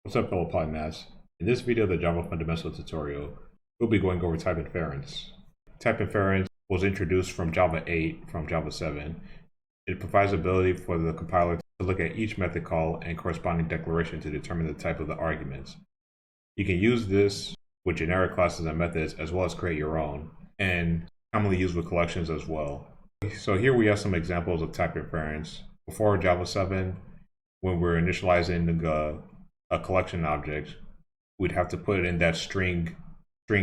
What's up, fellow polymaths? In this video of the Java Fundamental tutorial, we'll be going over type inference. Type inference was introduced from Java 8 from Java 7. It provides the ability for the compiler to look at each method call and corresponding declaration to determine the type of the arguments. You can use this with generic classes and methods as well as create your own, and commonly used with collections as well. So here we have some examples of type inference. Before Java 7, when we're initializing a collection object, we'd have to put it in that string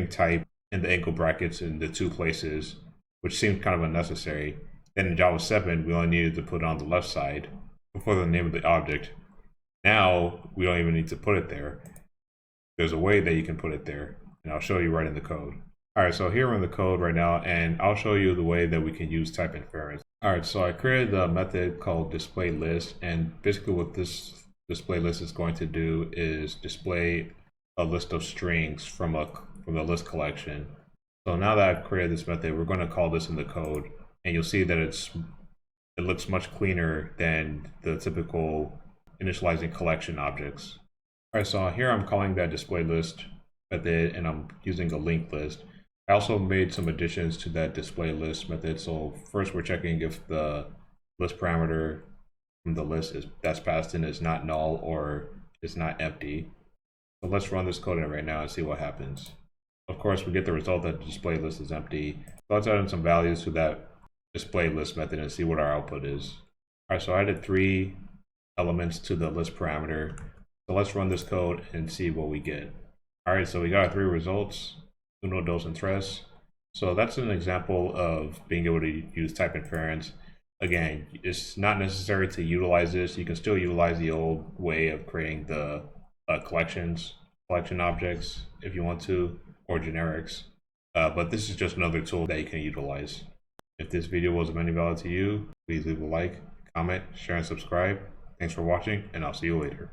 type in the angle brackets in the two places, which seemed kind of unnecessary. Then in Java 7, we only needed to put it on the left side before the name of the object. Now we don't even need to put it there. There's a way that you can put it there, and I'll show you right in the code. Alright, so here we're in the code right now, and I'll show you the way that we can use type inference. Alright, so I created a method called display list, and basically what this display list is going to do is display a list of strings from the list collection. So now that I've created this method, we're going to call this in the code, and you'll see that it looks much cleaner than the typical initializing collection objects. Alright, so here I'm calling that display list method, and I'm using a linked list. I also made some additions to that display list method. So first we're checking if the list parameter from the list that's passed in is not null or is not empty. So let's run this code in right now and see what happens. Of course, we get the result that the display list is empty. So let's add in some values to that display list method and see what our output is. All right, so I added 3 elements to the list parameter. So let's run this code and see what we get. All right, so we got 3 results. Uno, dos, and tres. So that's an example of being able to use type inference. Again, it's not necessary to utilize this. You can still utilize the old way of creating the collection objects if you want to, or generics. But this is just another tool that you can utilize. If this video was of any value to you, please leave a like, comment, share, and subscribe. Thanks for watching, and I'll see you later.